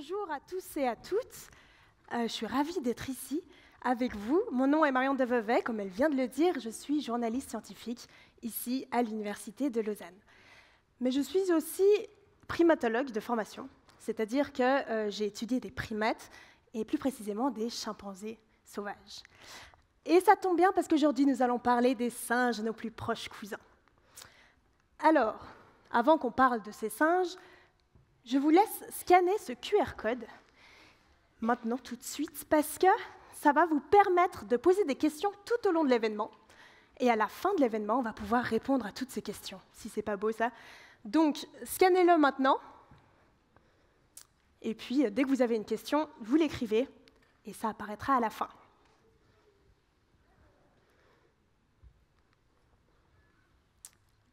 Bonjour à tous et à toutes. Je suis ravie d'être ici avec vous. Mon nom est Marion Deveuvet, comme elle vient de le dire. Je suis journaliste scientifique ici à l'Université de Lausanne. Mais je suis aussi primatologue de formation, c'est-à-dire que j'ai étudié des primates et plus précisément des chimpanzés sauvages. Et ça tombe bien parce qu'aujourd'hui nous allons parler des singes, nos plus proches cousins. Alors, avant qu'on parle de ces singes, je vous laisse scanner ce QR code, maintenant tout de suite, parce que ça va vous permettre de poser des questions tout au long de l'événement. Et à la fin de l'événement, on va pouvoir répondre à toutes ces questions, si c'est pas beau ça. Donc, scannez-le maintenant. Et puis, dès que vous avez une question, vous l'écrivez, et ça apparaîtra à la fin.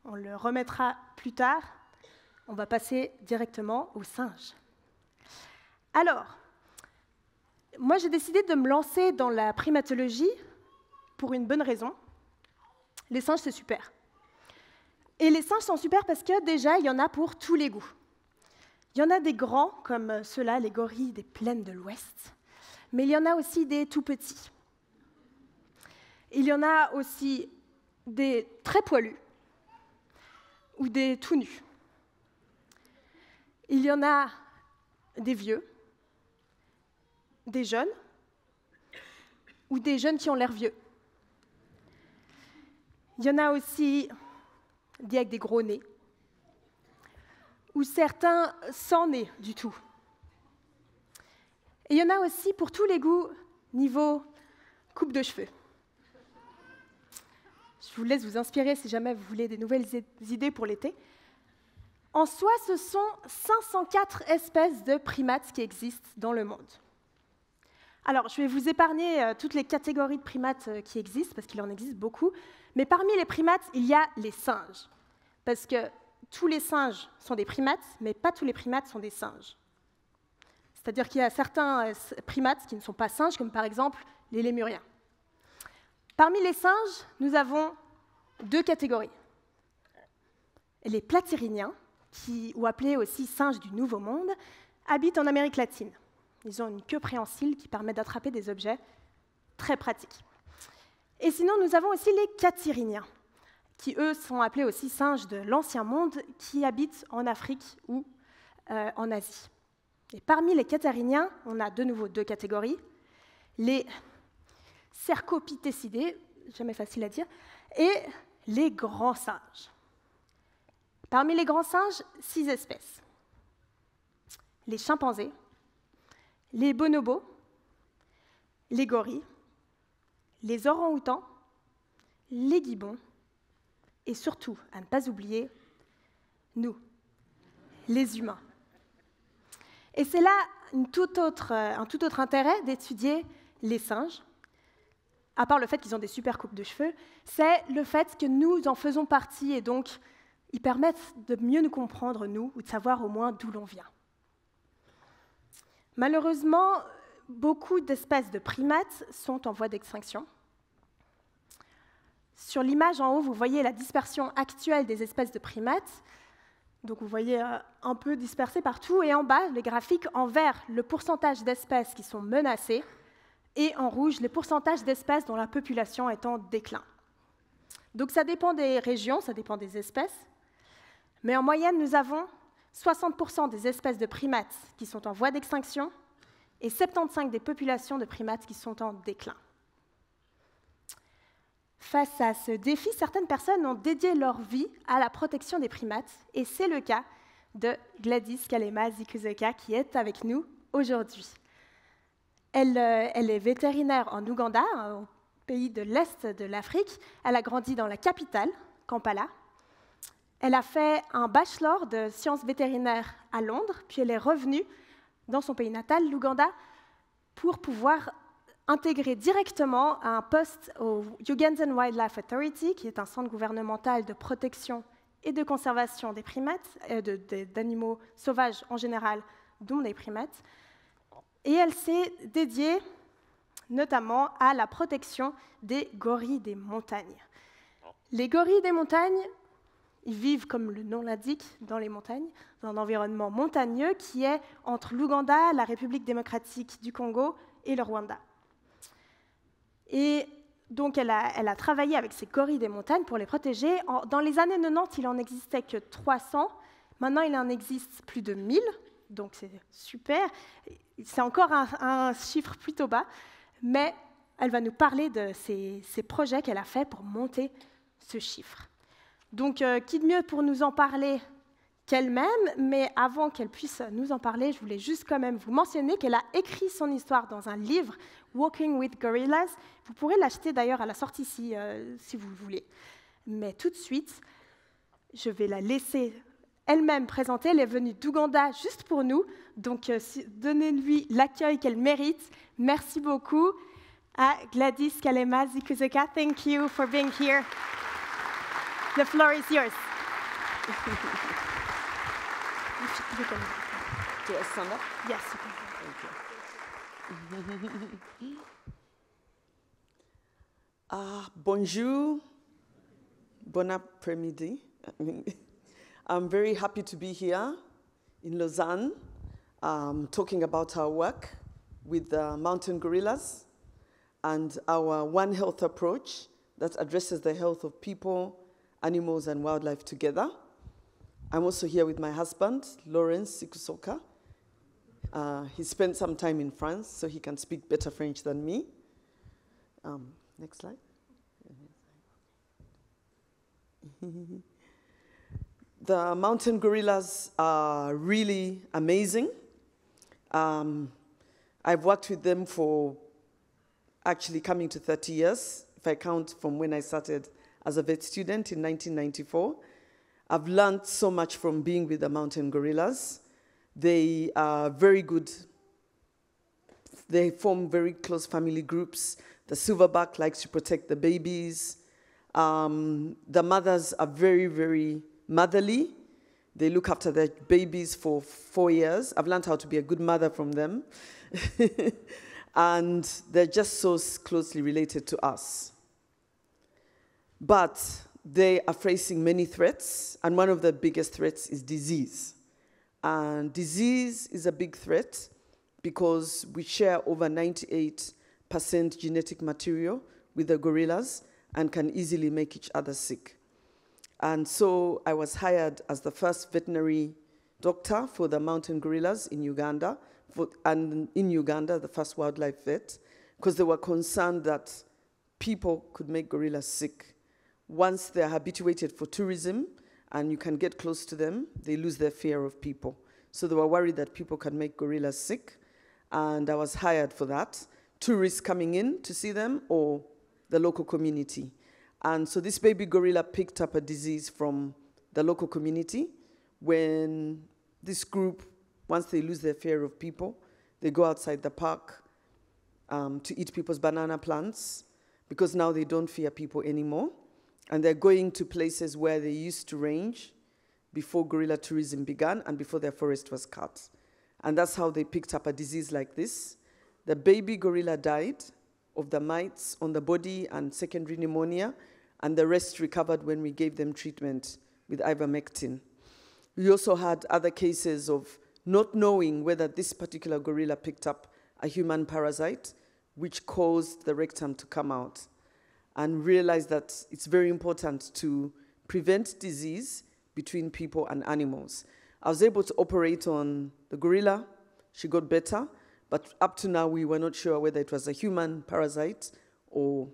On le remettra plus tard. On va passer directement aux singes. Alors, moi j'ai décidé de me lancer dans la primatologie pour une bonne raison. Les singes, c'est super. Et les singes sont super parce que déjà, il y en a pour tous les goûts. Il y en a des grands, comme ceux-là, les gorilles des plaines de l'Ouest, mais il y en a aussi des tout petits. Il y en a aussi des très poilus ou des tout nus. Il y en a des vieux, des jeunes, ou des jeunes qui ont l'air vieux. Il y en a aussi des avec des gros nez, ou certains sans nez du tout. Et il y en a aussi pour tous les goûts, niveau coupe de cheveux. Je vous laisse vous inspirer si jamais vous voulez des nouvelles idées pour l'été. En soi, ce sont 504 espèces de primates qui existent dans le monde. Alors, je vais vous épargner toutes les catégories de primates qui existent, parce qu'il en existe beaucoup, mais parmi les primates, il y a les singes. Parce que tous les singes sont des primates, mais pas tous les primates sont des singes. C'est-à-dire qu'il y a certains primates qui ne sont pas singes, comme par exemple les lémuriens. Parmi les singes, nous avons deux catégories. Les platyrrhiniens, ou appelés aussi singes du Nouveau Monde, habitent en Amérique latine. Ils ont une queue préhensile qui permet d'attraper des objets très pratiques. Et sinon, nous avons aussi les catyrrhiniens, qui eux sont appelés aussi singes de l'Ancien Monde, qui habitent en Afrique ou en Asie. Et parmi les catyrrhiniens, on a de nouveau deux catégories, les cercopithècidés, jamais facile à dire, et les grands singes. Parmi les grands singes, 6 espèces. Les chimpanzés, les bonobos, les gorilles, les orang-outans, les gibbons, et surtout, à ne pas oublier, nous, les humains. Et c'est là un tout autre intérêt d'étudier les singes, à part le fait qu'ils ont des super coupes de cheveux, c'est le fait que nous en faisons partie, et donc ils permettent de mieux nous comprendre, nous, ou de savoir au moins d'où l'on vient. Malheureusement, beaucoup d'espèces de primates sont en voie d'extinction. Sur l'image en haut, vous voyez la dispersion actuelle des espèces de primates. Donc vous voyez un peu dispersé partout. Et en bas, les graphiques, en vert, le pourcentage d'espèces qui sont menacées, et en rouge, les pourcentages d'espèces dont la population est en déclin. Donc ça dépend des régions, ça dépend des espèces. Mais en moyenne, nous avons 60% des espèces de primates qui sont en voie d'extinction et 75% des populations de primates qui sont en déclin. Face à ce défi, certaines personnes ont dédié leur vie à la protection des primates, et c'est le cas de Gladys Kalema-Zikuzoka qui est avec nous aujourd'hui. Elle est vétérinaire en Ouganda, au pays de l'Est de l'Afrique. Elle a grandi dans la capitale, Kampala. Elle a fait un bachelor de sciences vétérinaires à Londres, puis elle est revenue dans son pays natal, l'Ouganda, pour pouvoir intégrer directement un poste au Ugandan Wildlife Authority, qui est un centre gouvernemental de protection et de conservation des primates, d'animaux sauvages en général, dont des primates. Et elle s'est dédiée notamment à la protection des gorilles des montagnes. Les gorilles des montagnes, Ils vivent, comme le nom l'indique, dans les montagnes, dans un environnement montagneux qui est entre l'Ouganda, la République démocratique du Congo et le Rwanda. Et donc, elle a travaillé avec ces gorilles des montagnes pour les protéger. Dans les années 90, il n'en existait que 300. Maintenant, il en existe plus de 1000, donc c'est super. C'est encore un chiffre plutôt bas, mais elle va nous parler de ces projets qu'elle a faits pour monter ce chiffre. Donc, qui de mieux pour nous en parler qu'elle-même, mais avant qu'elle puisse nous en parler, je voulais juste quand même vous mentionner qu'elle a écrit son histoire dans un livre, Walking with Gorillas. Vous pourrez l'acheter d'ailleurs à la sortie si vous le voulez. Mais tout de suite, je vais la laisser elle-même présenter. Elle est venue d'Ouganda juste pour nous, donc donnez-lui l'accueil qu'elle mérite. Merci beaucoup à Gladys Kalema Zikuzeka. Thank you for being here. The floor is yours. Do I stand up? Yes. Bonjour, bon après-midi. I'm very happy to be here in Lausanne, talking about our work with the mountain gorillas and our One Health approach that addresses the health of people, animals, and wildlife together. I'm also here with my husband, Lawrence Sikusoka. He spent some time in France, so he can speak better French than me. Next slide. The mountain gorillas are really amazing. I've worked with them for actually coming to 30 years, if I count from when I started as a vet student in 1994. I've learned so much from being with the mountain gorillas. They are very good. They form very close family groups. The silverback likes to protect the babies. The mothers are very, very motherly. They look after their babies for 4 years. I've learned how to be a good mother from them. And they're just so closely related to us. But they are facing many threats, and one of the biggest threats is disease. And disease is a big threat because we share over 98% genetic material with the gorillas and can easily make each other sick. And so I was hired as the first veterinary doctor for the mountain gorillas in Uganda, and in Uganda, the first wildlife vet, because they were concerned that people could make gorillas sick. Once they're habituated for tourism and you can get close to them, they lose their fear of people. So they were worried that people can make gorillas sick, and I was hired for that. Tourists coming in to see them or the local community. And so this baby gorilla picked up a disease from the local community. When this group, once they lose their fear of people, they go outside the park to eat people's banana plants because now they don't fear people anymore. And they're going to places where they used to range before gorilla tourism began and before their forest was cut. And that's how they picked up a disease like this. The baby gorilla died of the mites on the body and secondary pneumonia, and the rest recovered when we gave them treatment with ivermectin. We also had other cases of not knowing whether this particular gorilla picked up a human parasite, which caused the rectum to come out, and realized that it's very important to prevent disease between people and animals. I was able to operate on the gorilla. She got better, but up to now, we were not sure whether it was a human parasite or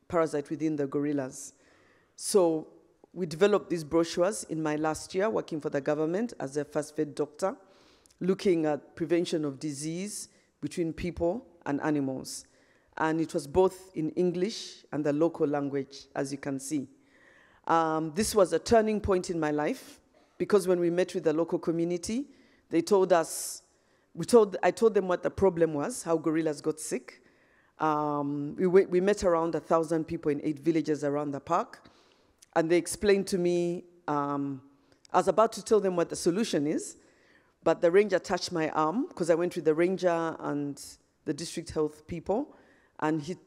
parasite within the gorillas. So we developed these brochures in my last year working for the government as a first vet doctor, looking at prevention of disease between people and animals. And it was both in English and the local language, as you can see. This was a turning point in my life because when we met with the local community, they told us, I told them what the problem was, how gorillas got sick. We met around 1,000 people in 8 villages around the park, and they explained to me, I was about to tell them what the solution is, but the ranger touched my arm because I went with the ranger and the district health people, and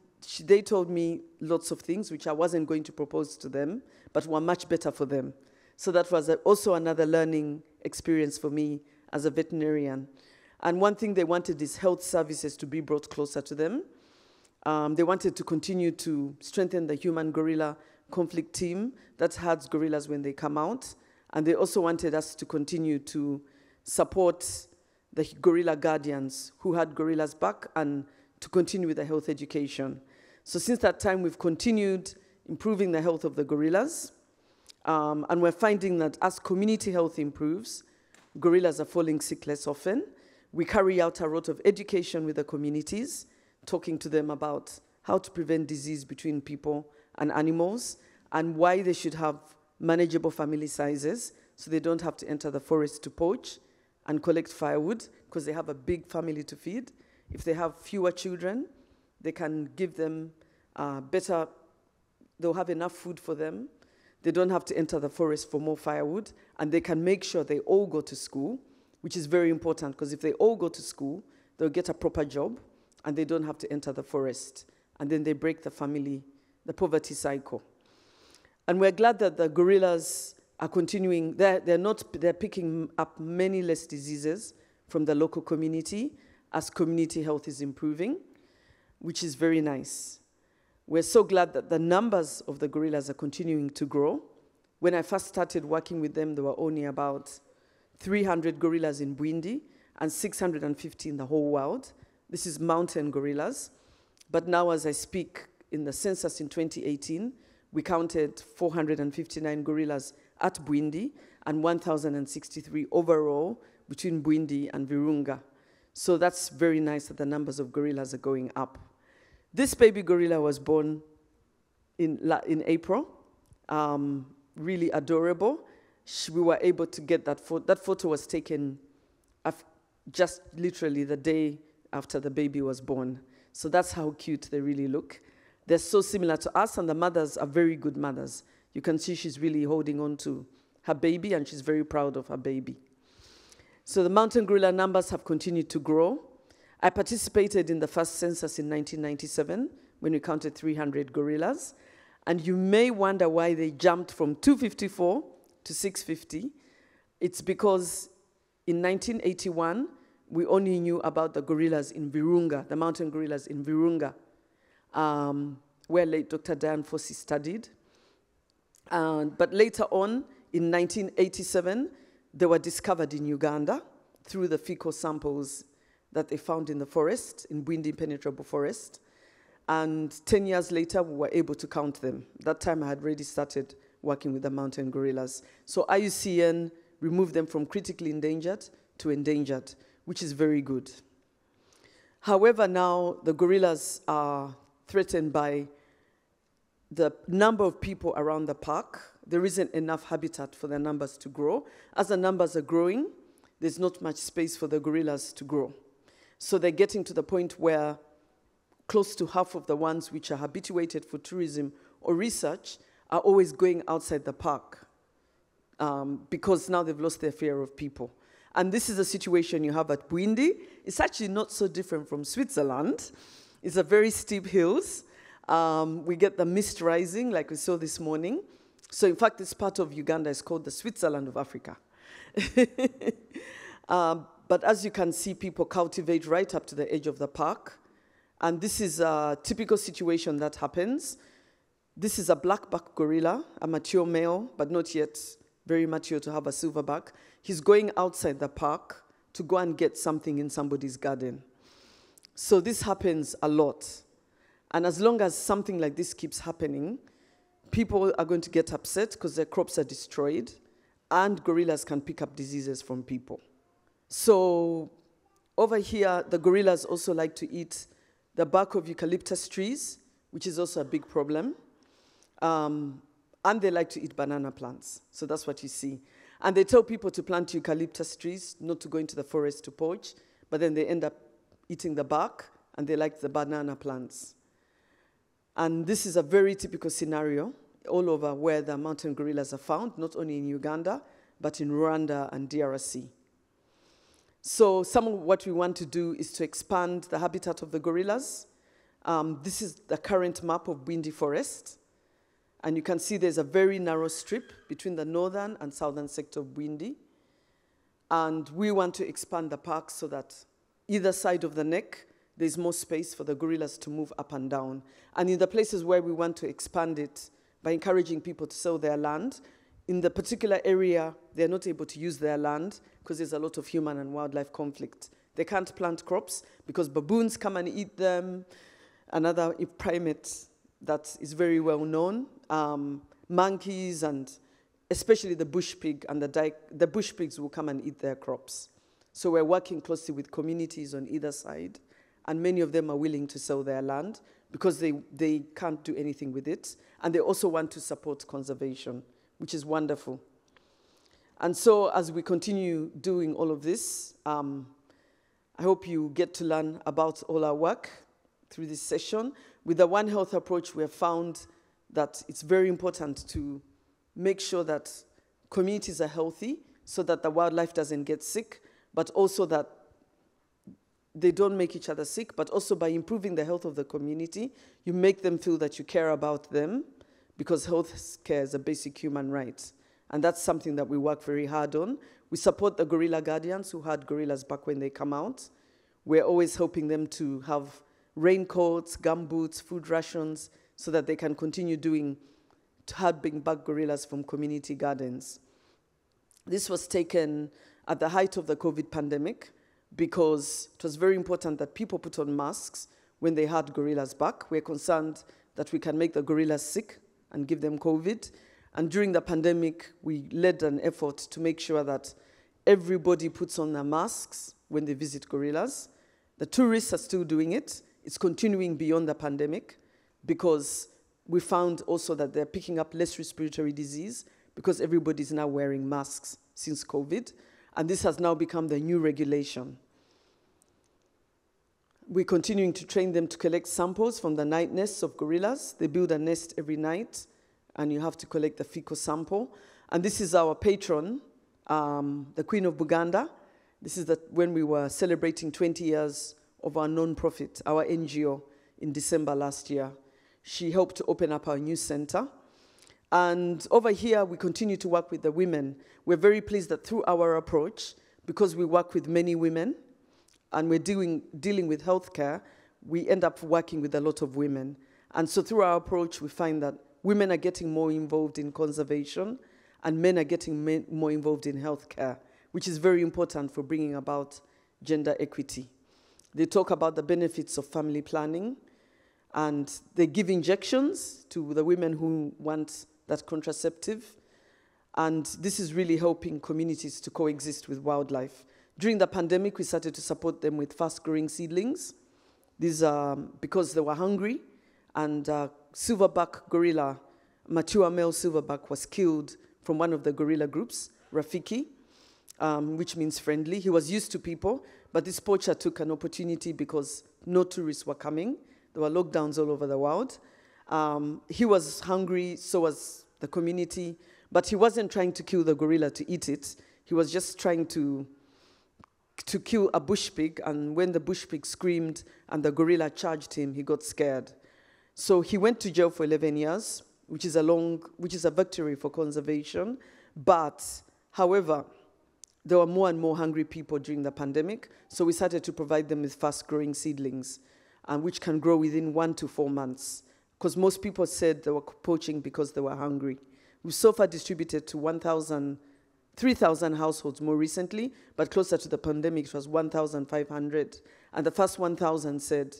they told me lots of things which I wasn't going to propose to them, but were much better for them. So that was also another learning experience for me as a veterinarian. And one thing they wanted is health services to be brought closer to them. They wanted to continue to strengthen the human-gorilla conflict team that herds gorillas when they come out. And they also wanted us to continue to support the gorilla guardians who had gorillas back and to continue with the health education. So since that time, we've continued improving the health of the gorillas. And we're finding that as community health improves, gorillas are falling sick less often. We carry out a lot of education with the communities, talking to them about how to prevent disease between people and animals and why they should have manageable family sizes so they don't have to enter the forest to poach and collect firewood because they have a big family to feed. If they have fewer children, they can give them better, they'll have enough food for them. They don't have to enter the forest for more firewood, and they can make sure they all go to school, which is very important because if they all go to school, they'll get a proper job and they don't have to enter the forest. And then they break the family, the poverty cycle. And we're glad that the gorillas are continuing. They're picking up many less diseases from the local community as community health is improving, which is very nice. We're so glad that the numbers of the gorillas are continuing to grow. When I first started working with them, there were only about 300 gorillas in Bwindi and 650 in the whole world. This is mountain gorillas. But now as I speak, in the census in 2018, we counted 459 gorillas at Bwindi and 1,063 overall between Bwindi and Virunga. So that's very nice that the numbers of gorillas are going up. This baby gorilla was born in April, really adorable. We were able to get that photo. That photo was taken just literally the day after the baby was born. So that's how cute they really look. They're so similar to us, and the mothers are very good mothers. You can see she's really holding on to her baby, and she's very proud of her baby. So the mountain gorilla numbers have continued to grow. I participated in the first census in 1997 when we counted 300 gorillas. And you may wonder why they jumped from 254 to 650. It's because in 1981, we only knew about the gorillas in Virunga, the mountain gorillas in Virunga, where late Dr. Diane Fossey studied. But later on, in 1987, they were discovered in Uganda through the fecal samples that they found in the forest, in Bwindi Impenetrable Forest. And 10 years later, we were able to count them. That time, I had already started working with the mountain gorillas. So IUCN removed them from critically endangered to endangered, which is very good. However, now the gorillas are threatened by the number of people around the park. There isn't enough habitat for their numbers to grow. As the numbers are growing, there's not much space for the gorillas to grow. So they're getting to the point where close to half of the ones which are habituated for tourism or research are always going outside the park because now they've lost their fear of people. And this is a situation you have at Bwindi. It's actually not so different from Switzerland. It's a very steep hills. We get the mist rising like we saw this morning. So in fact, this part of Uganda is called the Switzerland of Africa. But as you can see, people cultivate right up to the edge of the park. And this is a typical situation that happens. This is a blackback gorilla, a mature male, but not yet very mature to have a silverback. He's going outside the park to go and get something in somebody's garden. So this happens a lot. And as long as something like this keeps happening, people are going to get upset because their crops are destroyed, and gorillas can pick up diseases from people. So over here, the gorillas also like to eat the bark of eucalyptus trees, which is also a big problem. And they like to eat banana plants. So that's what you see. And they tell people to plant eucalyptus trees, not to go into the forest to poach, but then they end up eating the bark, and they like the banana plants. And this is a very typical scenario all over where the mountain gorillas are found, not only in Uganda, but in Rwanda and DRC. So some of what we want to do is to expand the habitat of the gorillas. This is the current map of Bwindi Forest. And you can see there's a very narrow strip between the northern and southern sector of Bwindi. And we want to expand the park so that either side of the neck, there's more space for the gorillas to move up and down. And in the places where we want to expand it, by encouraging people to sell their land, in the particular area, they're not able to use their land because there's a lot of human and wildlife conflict. They can't plant crops because baboons come and eat them, another primate that is very well known, monkeys, and especially the bush pig, and the bush pigs will come and eat their crops. So we're working closely with communities on either side, and many of them are willing to sell their land because they can't do anything with it, and they also want to support conservation, which is wonderful. And so as we continue doing all of this, I hope you get to learn about all our work through this session. With the One Health approach, we have found that it's very important to make sure that communities are healthy so that the wildlife doesn't get sick, but also that they don't make each other sick, but also by improving the health of the community, you make them feel that you care about them, because health care is a basic human right. And that's something that we work very hard on. We support the gorilla guardians who had gorillas back when they come out. We're always helping them to have raincoats, gumboots, food rations, so that they can continue helping back gorillas from community gardens. This was taken at the height of the COVID pandemic because it was very important that people put on masks when they had gorillas back. We're concerned that we can make the gorillas sick and give them COVID. And during the pandemic, we led an effort to make sure that everybody puts on their masks when they visit gorillas. The tourists are still doing it. It's continuing beyond the pandemic because we found also that they're picking up less respiratory disease because everybody's now wearing masks since COVID. And this has now become the new regulation. We're continuing to train them to collect samples from the night nests of gorillas. They build a nest every night, and you have to collect the fecal sample. And this is our patron, the Queen of Buganda. This is when we were celebrating 20 years of our non-profit, our NGO, in December last year. She helped to open up our new center. And over here, we continue to work with the women. We're very pleased that through our approach, because we work with many women, and we're dealing with healthcare, we end up working with a lot of women. And so through our approach, we find that women are getting more involved in conservation, and men are getting more involved in healthcare, which is very important for bringing about gender equity. They talk about the benefits of family planning, and they give injections to the women who want that contraceptive. And this is really helping communities to coexist with wildlife. During the pandemic, we started to support them with fast-growing seedlings. These are because they were hungry, and silverback gorilla, mature male silverback, was killed from one of the gorilla groups, Rafiki, which means friendly. He was used to people, but this poacher took an opportunity because no tourists were coming. There were lockdowns all over the world. He was hungry, so was the community, but he wasn't trying to kill the gorilla to eat it. He was just trying to kill a bush pig, and when the bush pig screamed and the gorilla charged him, he got scared. So he went to jail for 11 years, which is a victory for conservation. But, however, there were more and more hungry people during the pandemic, so we started to provide them with fast-growing seedlings, which can grow within 1 to 4 months, because most people said they were poaching because they were hungry. We've so far distributed to 3,000 households more recently, but closer to the pandemic, it was 1,500. And the first 1,000 said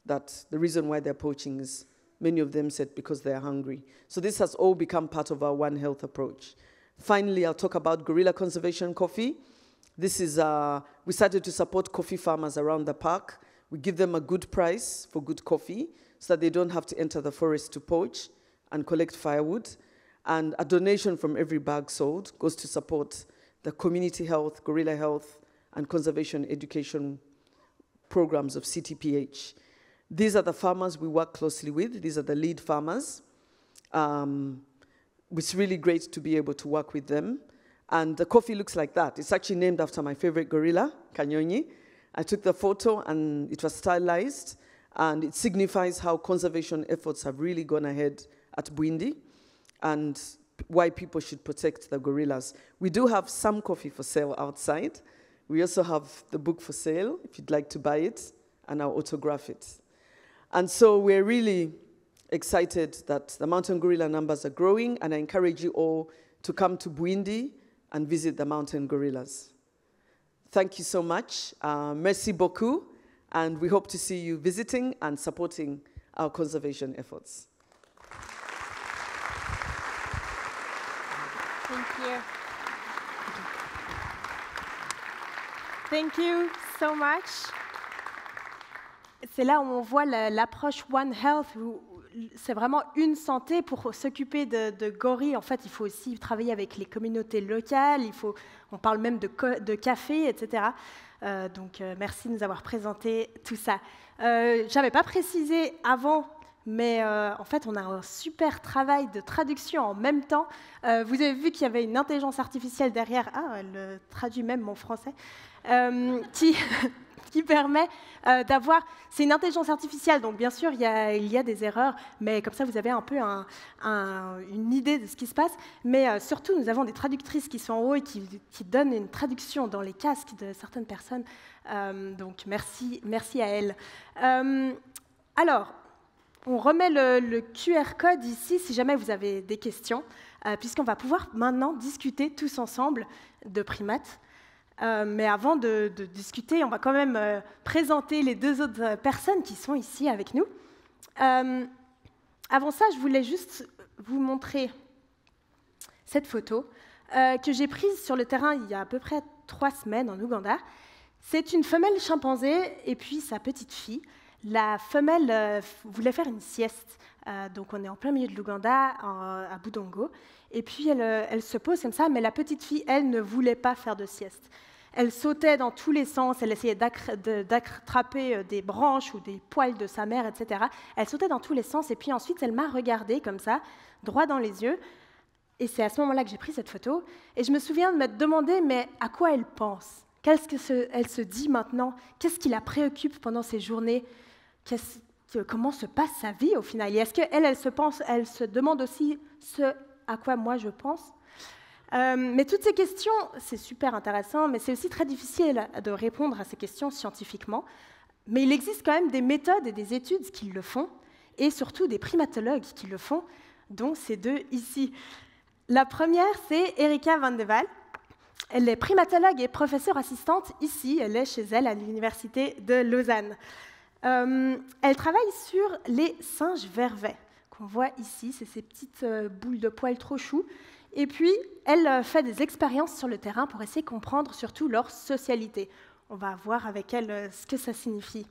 that the reason why they're poaching is, many of them said, because they're hungry. So this has all become part of our One Health approach. Finally, I'll talk about Gorilla Conservation Coffee. This is, we started to support coffee farmers around the park. We give them a good price for good coffee so that they don't have to enter the forest to poach and collect firewood. And a donation from every bag sold goes to support the community health, gorilla health, and conservation education programs of CTPH. These are the farmers we work closely with. These are the lead farmers. It's really great to be able to work with them. And the coffee looks like that. It's actually named after my favorite gorilla, Kanyonyi. I took the photo, and it was stylized, and it signifies how conservation efforts have really gone ahead at Bwindi. and why people should protect the gorillas. We do have some coffee for sale outside. We also have the book for sale, if you'd like to buy it, and I'll autograph it. And so we're really excited that the mountain gorilla numbers are growing, and I encourage you all to come to Bwindi and visit the mountain gorillas. Thank you so much. Merci beaucoup, and we hope to see you visiting and supporting our conservation efforts. Thank you. Thank you so much. C'est là où on voit l'approche One Health, où c'est vraiment une santé. Pour s'occuper de gorilles. En fait, il faut aussi travailler avec les communautés locales, on parle même de café, etc. Donc, merci de nous avoir présenté tout ça. Je n'avais pas précisé avant, mais en fait, on a un super travail de traduction en même temps. Vous avez vu qu'il y avait une intelligence artificielle derrière. Ah, elle traduit même mon français. Qui permet d'avoir... C'est une intelligence artificielle, donc bien sûr, il y a des erreurs, mais comme ça, vous avez un peu une idée de ce qui se passe. Mais surtout, nous avons des traductrices qui sont en haut et qui donnent une traduction dans les casques de certaines personnes. Donc, merci à elles. Alors, on remet le QR code ici, si jamais vous avez des questions, puisqu'on va pouvoir maintenant discuter tous ensemble de primates. Mais avant de discuter, on va quand même présenter les deux autres personnes qui sont ici avec nous. Avant ça, je voulais juste vous montrer cette photo que j'ai prise sur le terrain il y a à peu près 3 semaines en Ouganda. C'est une femelle chimpanzé et puis sa petite fille. La femelle voulait faire une sieste. Donc on est en plein milieu de l'Ouganda, à Budongo. Et puis elle se pose comme ça, mais la petite fille, elle, ne voulait pas faire de sieste. Elle sautait dans tous les sens, elle essayait d'attraper des branches ou des poils de sa mère, etc. Elle sautait dans tous les sens, et puis ensuite, elle m'a regardée comme ça, droit dans les yeux. Et c'est à ce moment-là que j'ai pris cette photo. Et je me souviens de m'être demandé, mais à quoi elle pense? Qu'est-ce qu'elle se dit maintenant? Qu'est-ce qui la préoccupe pendant ces journées? Comment se passe sa vie au final? Et est-ce qu'elle se demande aussi ce à quoi moi je pense? Mais toutes ces questions, c'est super intéressant, mais c'est aussi très difficile de répondre à ces questions scientifiquement. Mais il existe quand même des méthodes et des études qui le font, et surtout des primatologues qui le font, dont ces deux ici. La première, c'est Erika van de Waal. Elle est primatologue et professeure assistante ici, elle est chez elle à l'université de Lausanne. Elle travaille sur les singes vervets, qu'on voit ici, c'est ces petites boules de poils trop choux. Et puis, elle fait des expériences sur le terrain pour essayer de comprendre surtout leur socialité. On va voir avec elle ce que ça signifie.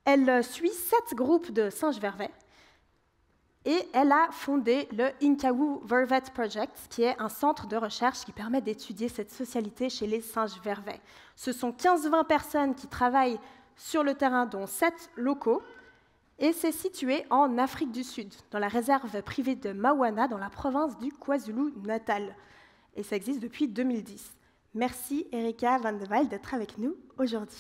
Elle suit 7 groupes de singes vervets et elle a fondé le Inkawu Vervet Project, qui est un centre de recherche qui permet d'étudier cette socialité chez les singes vervets. Ce sont 15-20 personnes qui travaillent sur le terrain, dont 7 locaux. Et c'est situé en Afrique du Sud, dans la réserve privée de Mawana, dans la province du KwaZulu-Natal. Et ça existe depuis 2010. Merci Erika van de Waal d'être avec nous aujourd'hui.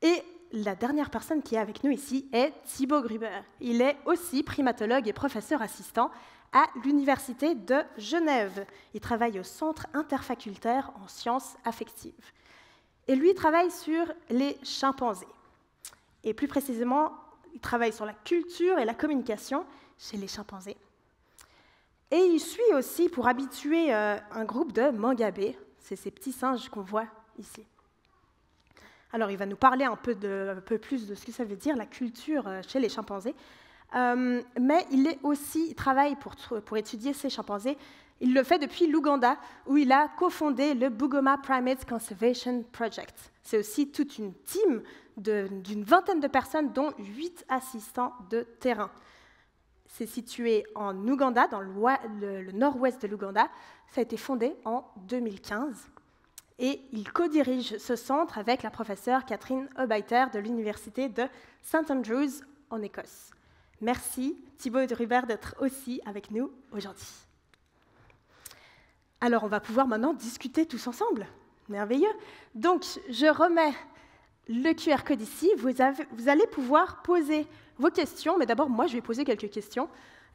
Et la dernière personne qui est avec nous ici est Thibaut Gruber. Il est aussi primatologue et professeur assistant à l'Université de Genève. Il travaille au Centre interfacultaire en sciences affectives. Et lui travaille sur les chimpanzés. Et plus précisément, il travaille sur la culture et la communication chez les chimpanzés. Et il suit aussi pour habituer un groupe de mangabés, c'est ces petits singes qu'on voit ici. Alors, il va nous parler un peu plus de ce que ça veut dire, la culture chez les chimpanzés. Mais il travaille pour étudier ces chimpanzés. Il le fait depuis l'Ouganda, où il a cofondé le Bugoma Primate Conservation Project. C'est aussi toute une team d'une vingtaine de personnes, dont 8 assistants de terrain. C'est situé en Ouganda, dans le nord-ouest de l'Ouganda. Ça a été fondé en 2015. Et il co-dirige ce centre avec la professeure Catherine Obeiter de l'université de St Andrews en Écosse. Merci Thibaut Gruber d'être aussi avec nous aujourd'hui. Alors, on va pouvoir maintenant discuter tous ensemble. Merveilleux. Donc, je remets le QR code ici. Vous allez pouvoir poser vos questions. Mais d'abord, moi, je vais poser quelques questions.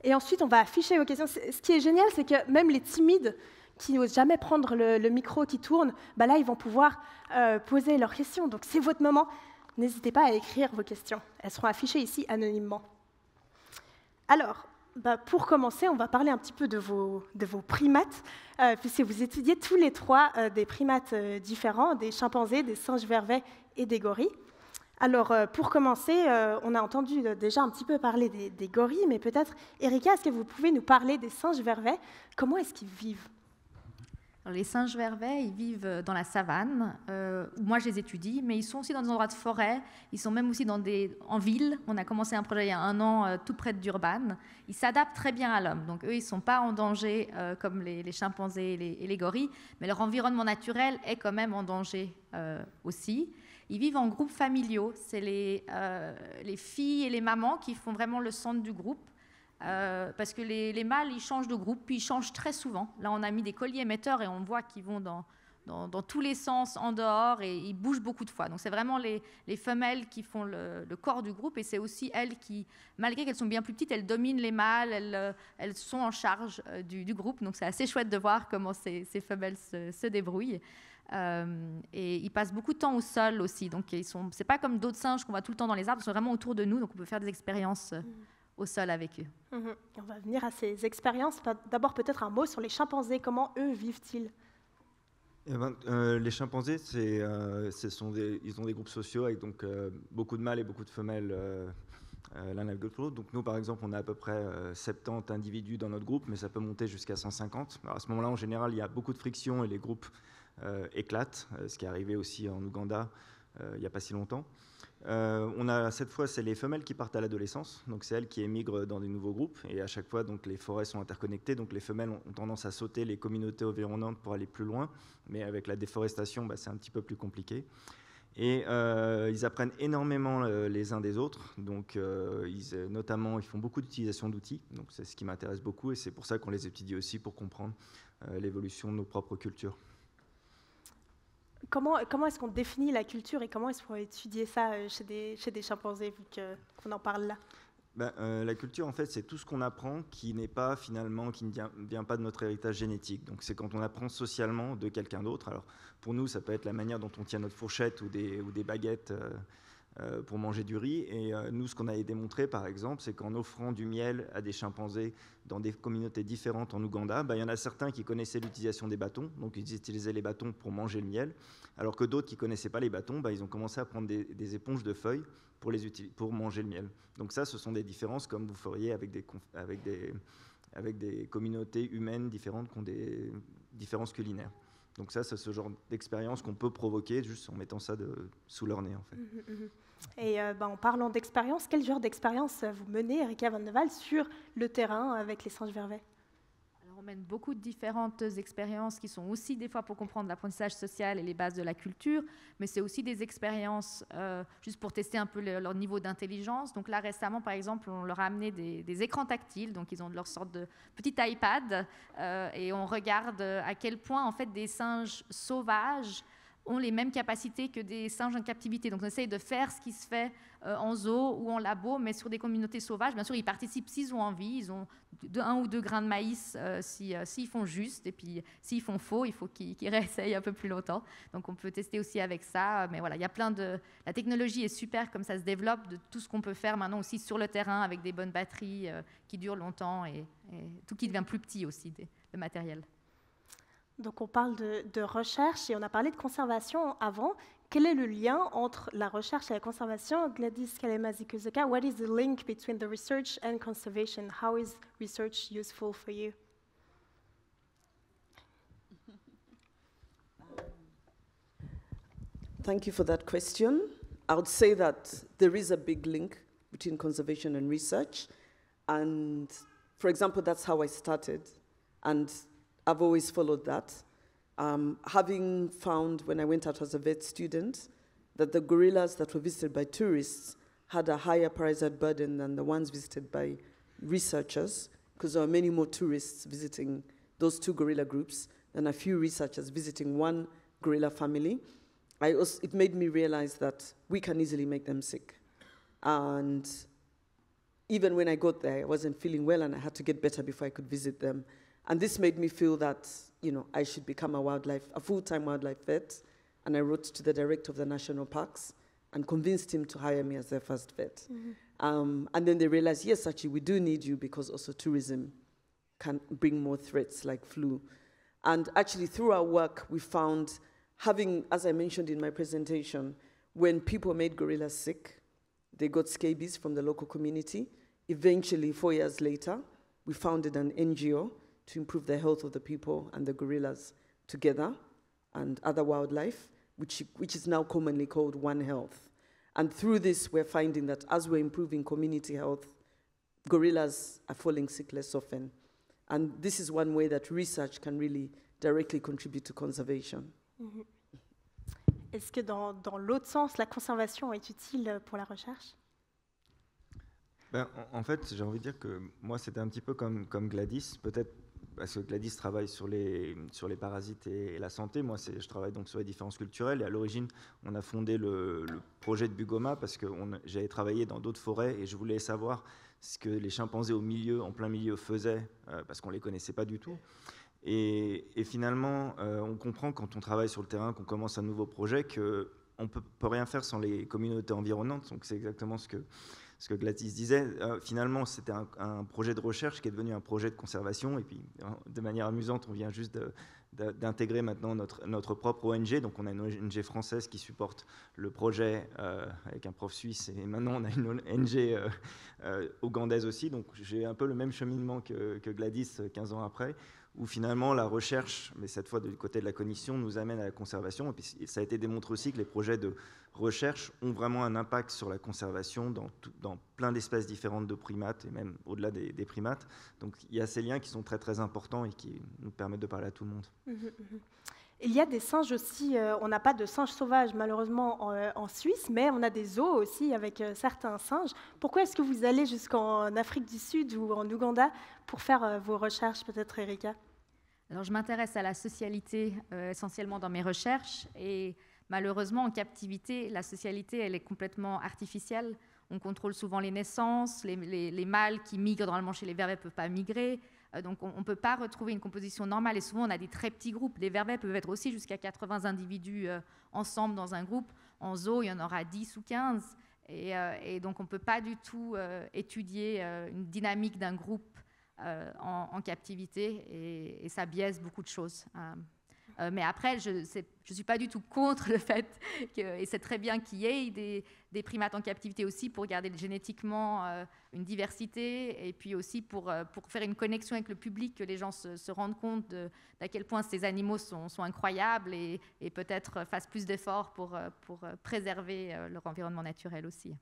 Et ensuite, on va afficher vos questions. Ce qui est génial, c'est que même les timides qui n'osent jamais prendre le micro qui tourne, bah là, ils vont pouvoir poser leurs questions. Donc, c'est votre moment. N'hésitez pas à écrire vos questions. Elles seront affichées ici anonymement. Alors, pour commencer, on va parler un petit peu de vos primates, puisque vous étudiez tous les trois des primates différents, des chimpanzés, des singes vervets et des gorilles. Alors, pour commencer, on a entendu déjà un petit peu parler des gorilles, mais peut-être, Erika, est-ce que vous pouvez nous parler des singes vervets? Comment est-ce qu'ils vivent? Alors, les singes vervets, ils vivent dans la savane. Moi, je les étudie, mais ils sont aussi dans des endroits de forêt. Ils sont même aussi en ville. On a commencé un projet il y a 1 an, tout près de Durban. Ils s'adaptent très bien à l'homme. Donc, eux, ils ne sont pas en danger comme les chimpanzés et les gorilles, mais leur environnement naturel est quand même en danger aussi. Ils vivent en groupes familiaux. C'est les filles et les mamans qui font vraiment le centre du groupe. Parce que les mâles, ils changent de groupe, puis ils changent très souvent. Là, on a mis des colliers émetteurs et on voit qu'ils vont dans tous les sens en dehors et ils bougent beaucoup de fois. Donc, c'est vraiment les femelles qui font le corps du groupe et c'est aussi elles qui, malgré qu'elles sont bien plus petites, elles dominent les mâles, elles sont en charge du groupe. Donc, c'est assez chouette de voir comment ces femelles se débrouillent. Et ils passent beaucoup de temps au sol aussi. Donc, c'est pas comme d'autres singes qu'on voit tout le temps dans les arbres, ils sont vraiment autour de nous, donc on peut faire des expériences au sol avec eux. On va venir à ces expériences. D'abord, peut-être un mot sur les chimpanzés. Comment eux vivent-ils? Les chimpanzés, ils ont des groupes sociaux avec donc, beaucoup de mâles et beaucoup de femelles l'un avec l'autre. Donc nous, par exemple, on a à peu près 70 individus dans notre groupe, mais ça peut monter jusqu'à 150. Alors à ce moment-là, en général, il y a beaucoup de friction et les groupes éclatent, ce qui est arrivé aussi en Ouganda il n'y a pas si longtemps. Cette fois, c'est les femelles qui partent à l'adolescence, donc c'est elles qui émigrent dans des nouveaux groupes, et à chaque fois, donc, les forêts sont interconnectées, donc les femelles ont tendance à sauter les communautés environnantes pour aller plus loin, mais avec la déforestation, c'est un petit peu plus compliqué. Et ils apprennent énormément les uns des autres, donc notamment ils font beaucoup d'utilisation d'outils, donc c'est ce qui m'intéresse beaucoup, et c'est pour ça qu'on les étudie aussi, pour comprendre l'évolution de nos propres cultures. Comment est-ce qu'on définit la culture et comment est-ce qu'on va étudier ça chez des chimpanzés, vu qu'on en parle là? La culture, en fait, c'est tout ce qu'on apprend qui ne vient pas de notre héritage génétique. Donc, c'est quand on apprend socialement de quelqu'un d'autre. Alors, pour nous, ça peut être la manière dont on tient notre fourchette ou des baguettes pour manger du riz. Et nous, ce qu'on a démontré, par exemple, c'est qu'en offrant du miel à des chimpanzés dans des communautés différentes en Ouganda, il y en a certains qui connaissaient l'utilisation des bâtons, donc ils utilisaient les bâtons pour manger le miel, alors que d'autres qui ne connaissaient pas les bâtons, ils ont commencé à prendre des éponges de feuilles pour manger le miel. Donc ça, ce sont des différences comme vous feriez avec des communautés humaines différentes qui ont des différences culinaires. Donc ça, c'est ce genre d'expérience qu'on peut provoquer juste en mettant ça sous leur nez, en fait. Et en parlant d'expérience, quel genre d'expérience vous menez, Erika Van de Waal, sur le terrain avec les singes vervets? Alors, on mène beaucoup de différentes expériences qui sont aussi des fois pour comprendre l'apprentissage social et les bases de la culture, mais c'est aussi des expériences juste pour tester un peu leur niveau d'intelligence. Donc là, récemment, par exemple, on leur a amené des écrans tactiles, donc ils ont leur sorte de petit iPad, et on regarde à quel point, en fait, des singes sauvages ont les mêmes capacités que des singes en captivité. Donc on essaye de faire ce qui se fait en zoo ou en labo, mais sur des communautés sauvages. Bien sûr, ils participent s'ils ont envie, ils ont 1 ou 2 grains de maïs s'ils font juste, et puis s'ils font faux, il faut qu'ils réessayent un peu plus longtemps. Donc on peut tester aussi avec ça, mais voilà, il y a la technologie est super comme ça se développe, de tout ce qu'on peut faire maintenant aussi sur le terrain avec des bonnes batteries qui durent longtemps et tout qui devient plus petit aussi, le matériel. Donc on parle de recherche et on a parlé de conservation avant. Quel est le lien entre la recherche et la conservation? Gladys Kalema-Zikuzuka, what is the link between the research and conservation? How is research useful for you? Thank you for that question. I would say that there is a big link between conservation and research. And for example, that's how I started. And I've always followed that. Having found when I went out as a vet student that the gorillas that were visited by tourists had a higher parasite burden than the ones visited by researchers, because there are many more tourists visiting those 2 gorilla groups than a few researchers visiting one gorilla family. It made me realize that we can easily make them sick. And even when I got there, I wasn't feeling well and I had to get better before I could visit them. And this made me feel that, I should become a full-time wildlife vet. And I wrote to the director of the national parks and convinced him to hire me as their first vet. And then they realized, yes, actually, we do need you because also tourism can bring more threats like flu. And actually, through our work, we found having, as I mentioned in my presentation, when people made gorillas sick, they got scabies from the local community. Eventually, 4 years later, we founded an NGO to improve the health of the people and the gorillas together and other wildlife, which is now commonly called One Health. And through this, we're finding that as we're improving community health, gorillas are falling sick less often. And this is one way that research can really directly contribute to conservation. Est-ce que dans l'autre sens, la conservation est utile pour la recherche? En fait, j'ai envie de dire que moi, c'était un petit peu comme Gladys, peut-être parce que Gladys travaille sur les parasites et la santé. Moi, je travaille donc sur les différences culturelles. Et à l'origine, on a fondé le projet de Bugoma parce que j'avais travaillé dans d'autres forêts et je voulais savoir ce que les chimpanzés en plein milieu faisaient, parce qu'on ne les connaissait pas du tout. Et finalement, on comprend quand on travaille sur le terrain, qu'on commence un nouveau projet, qu'on ne peut rien faire sans les communautés environnantes. Donc c'est exactement ce que Gladys disait. Finalement, c'était un projet de recherche qui est devenu un projet de conservation. Et puis, de manière amusante, on vient juste d'intégrer maintenant notre propre ONG. Donc on a une ONG française qui supporte le projet avec un prof suisse. Et maintenant, on a une ONG ougandaise aussi. Donc j'ai un peu le même cheminement que Gladys 15 ans après, où finalement la recherche, mais cette fois du côté de la cognition, nous amène à la conservation. Et puis ça a été démontré aussi que les projets de recherche ont vraiment un impact sur la conservation dans plein d'espèces différentes de primates et même au-delà des primates. Donc il y a ces liens qui sont très très importants et qui nous permettent de parler à tout le monde. Il y a des singes aussi, on n'a pas de singes sauvages malheureusement en Suisse, mais on a des zoos aussi avec certains singes. Pourquoi est-ce que vous allez jusqu'en Afrique du Sud ou en Ouganda pour faire vos recherches, peut-être Erika? Alors, je m'intéresse à la socialité essentiellement dans mes recherches et malheureusement en captivité, la socialité elle est complètement artificielle. On contrôle souvent les naissances, les mâles qui migrent normalement chez les vervets ne peuvent pas migrer. Donc on ne peut pas retrouver une composition normale et souvent on a des très petits groupes. Les vervets peuvent être aussi jusqu'à 80 individus ensemble dans un groupe. En zoo, il y en aura 10 ou 15 et donc on ne peut pas du tout étudier une dynamique d'un groupe en captivité et ça biaise beaucoup de choses. Mais après, je ne suis pas du tout contre le fait et c'est très bien qu'il y ait des primates en captivité aussi pour garder génétiquement une diversité et puis aussi pour faire une connexion avec le public, que les gens se rendent compte d'à quel point ces animaux sont incroyables et peut-être fassent plus d'efforts pour préserver leur environnement naturel aussi.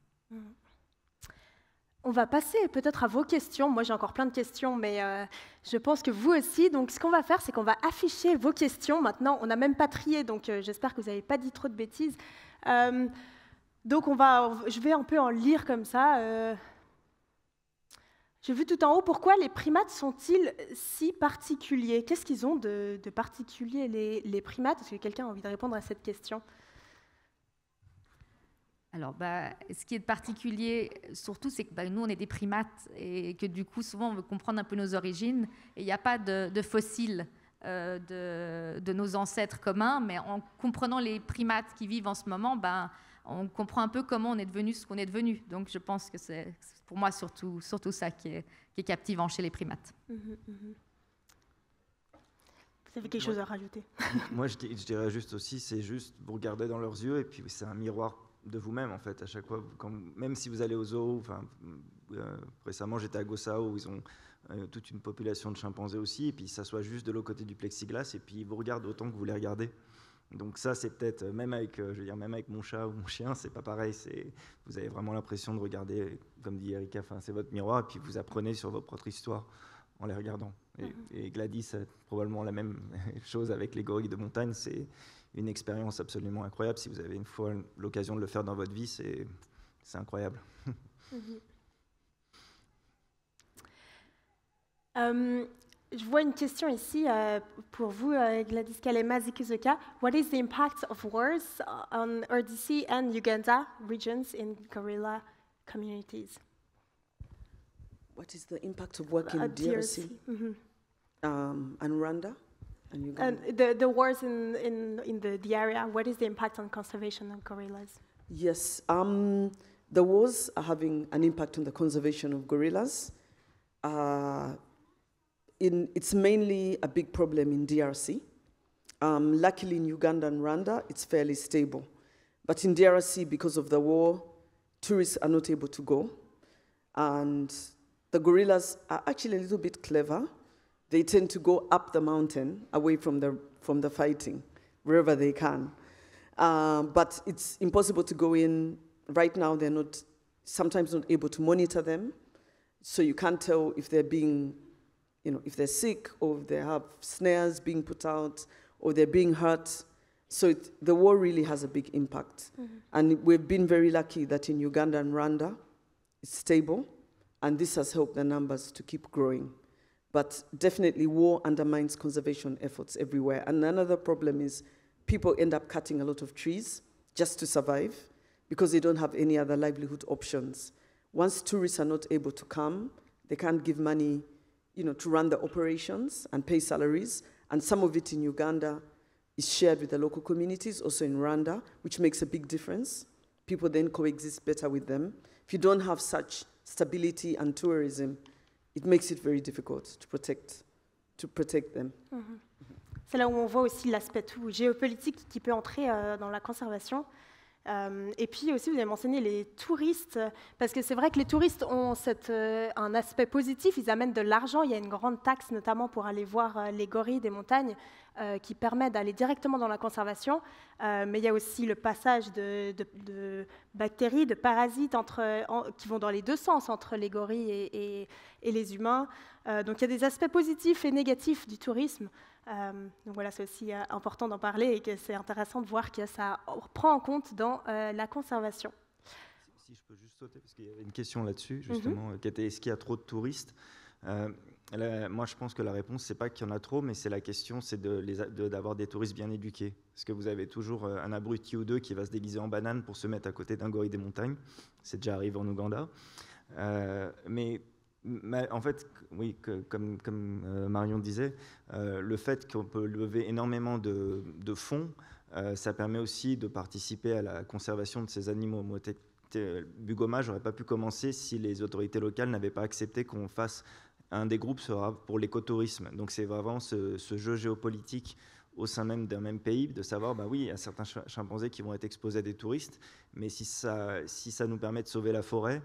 On va passer peut-être à vos questions. Moi, j'ai encore plein de questions, mais je pense que vous aussi. Donc, ce qu'on va faire, c'est qu'on va afficher vos questions. Maintenant, on n'a même pas trié, donc j'espère que vous n'avez pas dit trop de bêtises. Donc, je vais un peu en lire comme ça. J'ai vu tout en haut, pourquoi les primates sont-ils si particuliers? Qu'est-ce qu'ils ont de particulier, les primates? Est-ce que quelqu'un a envie de répondre à cette question? Alors, ce qui est particulier, surtout, c'est que nous, on est des primates et que du coup, souvent, on veut comprendre un peu nos origines. Et il n'y a pas de fossiles de nos ancêtres communs, mais en comprenant les primates qui vivent en ce moment, on comprend un peu comment on est devenu ce qu'on est devenu. Donc, je pense que c'est pour moi surtout ça qui est captivant chez les primates. Vous avez quelque chose à rajouter? Moi, je dirais juste aussi, c'est juste, vous regardez dans leurs yeux et puis c'est un miroir de vous-même en fait à chaque fois, même si vous allez au zoo. Récemment j'étais à Gossao où ils ont toute une population de chimpanzés aussi et puis ils s'assoient juste de l'autre côté du plexiglas et puis ils vous regardent autant que vous les regardez. Donc ça c'est peut-être même avec mon chat ou mon chien, c'est pas pareil, vous avez vraiment l'impression de regarder, comme dit Erika, c'est votre miroir et puis vous apprenez sur votre propre histoire en les regardant. Et Gladys a probablement la même chose avec les gorilles de montagne. C'est une expérience absolument incroyable. Si vous avez une fois l'occasion de le faire dans votre vie, c'est incroyable. Je vois une question ici pour vous, Gladys Kalema-Zikuzuka. What is the impact of wars on RDC and Uganda regions in gorilla communities? What is the impact of work in DRC. DRC? And Rwanda and Uganda? And the wars in the area, what is the impact on conservation of gorillas? Yes, the wars are having an impact on the conservation of gorillas. It's mainly a big problem in DRC. Luckily in Uganda and Rwanda, it's fairly stable. But in DRC, because of the war, tourists are not able to go. And the gorillas are actually a little bit clever. They tend to go up the mountain, away from the fighting, wherever they can. But it's impossible to go in. Right now, they're sometimes not able to monitor them. So you can't tell if they're being, if they're sick, or if they have snares being put out, or they're being hurt. So the war really has a big impact. Mm-hmm. And we've been very lucky that in Uganda and Rwanda, it's stable, and this has helped the numbers to keep growing. But definitely war undermines conservation efforts everywhere. And another problem is people end up cutting a lot of trees just to survive because they don't have any other livelihood options. Once tourists are not able to come, they can't give money, to run the operations and pay salaries. And some of it in Uganda is shared with the local communities, also in Rwanda, which makes a big difference. People then coexist better with them. If you don't have such stability and tourism, it makes it very difficult to protect them. Mm-hmm. C'est là où on voit aussi l'aspect tout géopolitique qui peut entrer dans la conservation. Et puis aussi, vous avez mentionné les touristes, parce que c'est vrai que les touristes ont un aspect positif, ils amènent de l'argent, il y a une grande taxe notamment pour aller voir les gorilles des montagnes qui permet d'aller directement dans la conservation, mais il y a aussi le passage de bactéries, de parasites qui vont dans les deux sens, entre les gorilles et les humains. Donc il y a des aspects positifs et négatifs du tourisme. Donc voilà, c'est aussi important d'en parler et que c'est intéressant de voir que ça prend en compte dans la conservation. Si je peux juste sauter, parce qu'il y avait une question là-dessus, justement, qui était est-ce qu'il y a trop de touristes ? Moi, je pense que la réponse, c'est pas qu'il y en a trop, mais c'est la question, c'est d'avoir des touristes bien éduqués. Parce que vous avez toujours un abruti ou deux qui va se déguiser en banane pour se mettre à côté d'un gorille des montagnes. C'est déjà arrivé en Ouganda. Mais en fait, oui, comme Marion disait, le fait qu'on peut lever énormément de fonds, ça permet aussi de participer à la conservation de ces animaux. Moi, Bugoma, j'aurais pas pu commencer si les autorités locales n'avaient pas accepté qu'on fasse un des groupes sera pour l'écotourisme. Donc c'est vraiment ce jeu géopolitique au sein même d'un même pays, de savoir, oui, il y a certains chimpanzés qui vont être exposés à des touristes, mais si ça nous permet de sauver la forêt,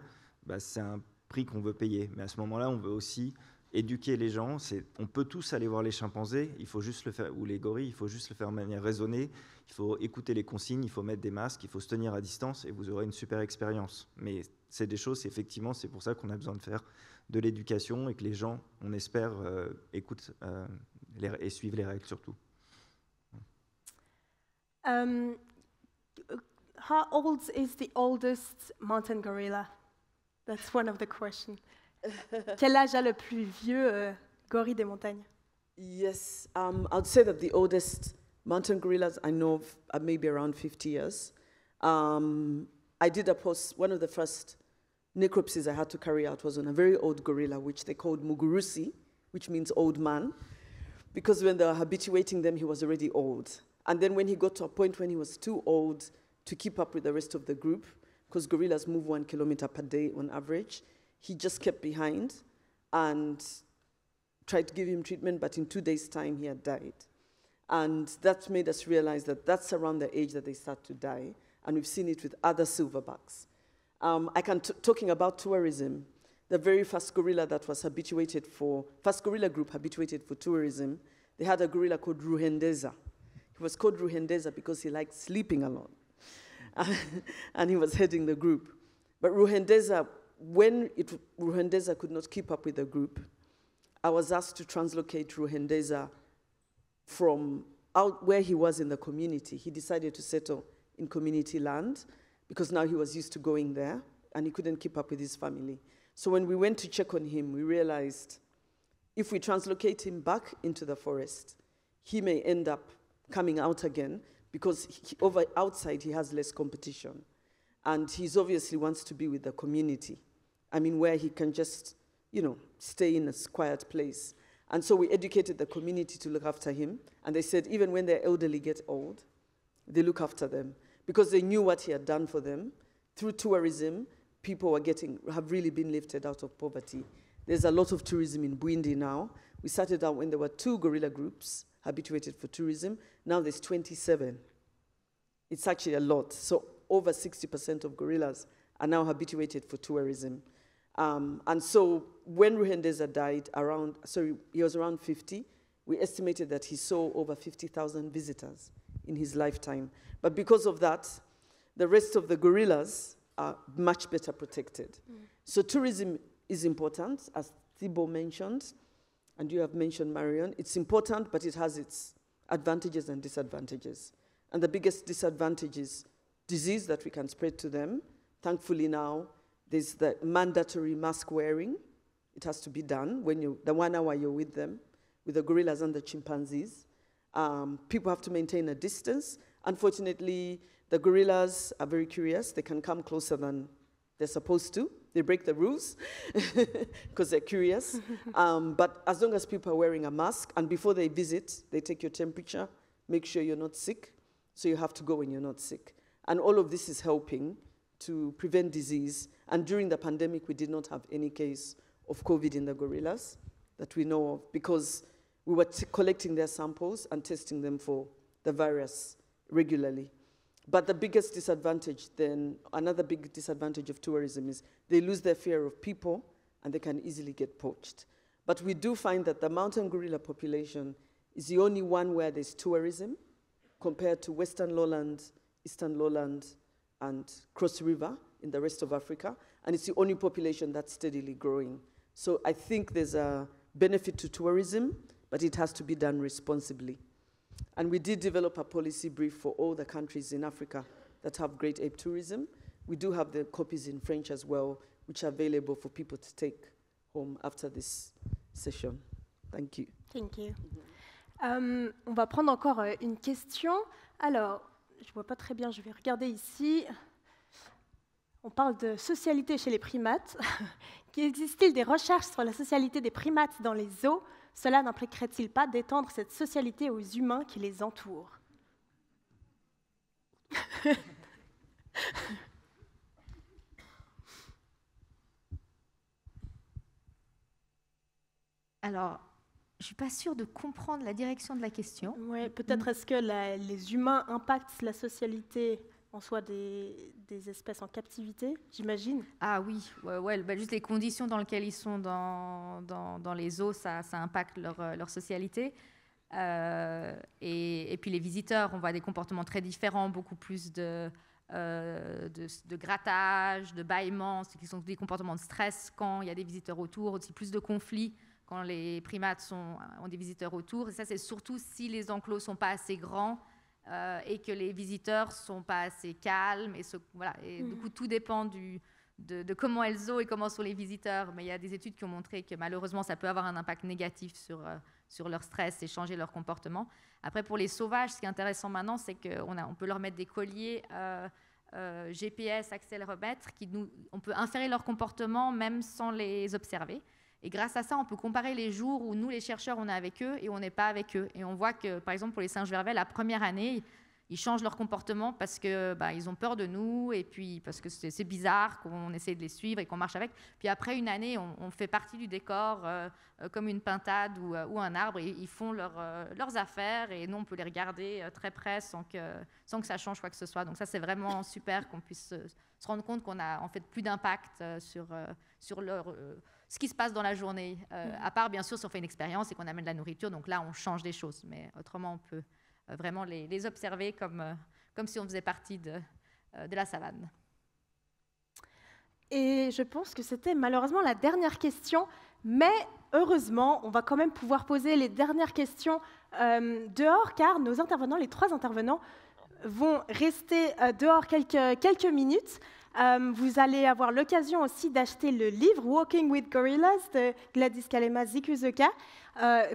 c'est un prix qu'on veut payer. Mais à ce moment-là, on veut aussi éduquer les gens. On peut tous aller voir les chimpanzés, il faut juste le faire, ou les gorilles, il faut juste le faire de manière raisonnée. Il faut écouter les consignes, il faut mettre des masques, il faut se tenir à distance et vous aurez une super expérience. Mais c'est des choses, effectivement, c'est pour ça qu'on a besoin de faire de l'éducation et que les gens, on espère, écoutent et suivent les règles surtout. How old is the oldest mountain gorilla? That's one of the questions. Quel âge a le plus vieux gorille des montagnes? Yes, I'd say that the oldest mountain gorillas I know of are maybe around 50 years. I did a post, one of the first necropsies I had to carry out was on a very old gorilla, which they called Mugurusi, which means old man, because when they were habituating them, he was already old. And then when he got to a point when he was too old to keep up with the rest of the group, because gorillas move 1 kilometer per day on average, he just kept behind and tried to give him treatment, but in 2 days' time, he had died. And that made us realize that that's around the age that they start to die, and we've seen it with other silverbacks. Talking about tourism, the very first gorilla that was first gorilla group habituated for tourism, they had a gorilla called Ruhendeza. He was called Ruhendeza because he liked sleeping a lot. And he was heading the group. But Ruhendeza, when Ruhendeza could not keep up with the group, I was asked to translocate Ruhendeza from out where he was in the community. He decided to settle in community land because now he was used to going there and he couldn't keep up with his family. So when we went to check on him, we realized if we translocate him back into the forest, he may end up coming out again because outside he has less competition. And he obviously wants to be with the community. I mean, where he can just, stay in a quiet place. And so we educated the community to look after him. And they said even when their elderly get old, they look after them because they knew what he had done for them. Through tourism, people have really been lifted out of poverty. There's a lot of tourism in Bwindi now. We started out when there were 2 gorilla groups habituated for tourism. Now there's 27. It's actually a lot. So over 60% of gorillas are now habituated for tourism. And so when Ruhendeza died, he was around 50. We estimated that he saw over 50,000 visitors in his lifetime. But because of that, the rest of the gorillas are much better protected. So tourism is important, as Thibault mentioned, and you have mentioned, Marion. It's important, but it has its advantages and disadvantages. And the biggest disadvantage is disease that we can spread to them. Thankfully now, there's the mandatory mask wearing. It has to be done the 1 hour you're with them, with the gorillas and the chimpanzees. People have to maintain a distance. Unfortunately, the gorillas are very curious. They can come closer than they're supposed to. They break the rules because they're curious. But as long as people are wearing a mask, and before they visit, they take your temperature, make sure you're not sick. So you have to go when you're not sick. And all of this is helping to prevent disease. And during the pandemic, we did not have any case of COVID in the gorillas that we know of because we were collecting their samples and testing them for the virus regularly. But the biggest disadvantage then, another big disadvantage of tourism is they lose their fear of people and they can easily get poached. But we do find that the mountain gorilla population is the only one where there's tourism compared to Western Lowland, Eastern Lowland, and Cross River in the rest of Africa. And it's the only population that's steadily growing. So I think there's a benefit to tourism, but it has to be done responsibly. And we did develop a policy brief for all the countries in Africa that have great ape tourism. We do have the copies in French as well, which are available for people to take home after this session. Thank you. Thank you. On va prendre encore une question. Alors, je ne vois pas très bien, je vais regarder ici. On parle de socialité chez les primates. Existe-t-il des recherches sur la socialité des primates dans les zoos? Cela n'impliquerait-il pas d'étendre cette socialité aux humains qui les entourent? Alors, je ne suis pas sûre de comprendre la direction de la question. Ouais, peut-être est-ce que les humains impactent la socialité en soi des espèces en captivité, j'imagine? Ah oui, ouais, bah juste les conditions dans lesquelles ils sont dans les zoos, ça impacte leur socialité. Et puis les visiteurs, on voit des comportements très différents, beaucoup plus de grattage, de bâillement, ce qui sont des comportements de stress quand il y a des visiteurs autour, aussi plus de conflits quand les primates ont des visiteurs autour. Et ça, c'est surtout si les enclos ne sont pas assez grands et que les visiteurs ne sont pas assez calmes. Et du coup, tout dépend de comment est le zoo et comment sont les visiteurs. Mais il y a des études qui ont montré que malheureusement, ça peut avoir un impact négatif sur leur stress et changer leur comportement. Après, pour les sauvages, ce qui est intéressant maintenant, c'est qu'on peut leur mettre des colliers GPS, accéléromètre, on peut inférer leur comportement même sans les observer. Et grâce à ça, on peut comparer les jours où nous, les chercheurs, on est avec eux et on n'est pas avec eux. Et on voit que, par exemple, pour les singes vervets, la première année, ils changent leur comportement parce qu'ils ont peur de nous et puis parce que c'est bizarre qu'on essaie de les suivre et qu'on marche avec. Puis après une année, on fait partie du décor comme une pintade ou un arbre et ils font leurs affaires et nous, on peut les regarder très près sans que ça change quoi que ce soit. Donc ça, c'est vraiment super qu'on puisse se rendre compte qu'on a en fait plus d'impact sur ce qui se passe dans la journée, à part bien sûr si on fait une expérience et qu'on amène de la nourriture, donc là on change des choses, mais autrement on peut vraiment les observer comme si on faisait partie de la savane. Et je pense que c'était malheureusement la dernière question, mais heureusement on va quand même pouvoir poser les dernières questions dehors, car nos intervenants, les 3 intervenants, vont rester dehors quelques minutes. Vous allez avoir l'occasion aussi d'acheter le livre Walking with Gorillas de Gladys Kalema-Zikuzoka.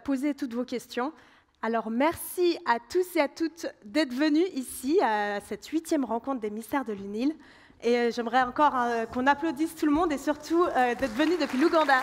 Posez toutes vos questions. Alors, merci à tous et à toutes d'être venus ici à cette 8e rencontre des Mystères de l'UNIL. Et j'aimerais encore qu'on applaudisse tout le monde et surtout d'être venus depuis l'Ouganda.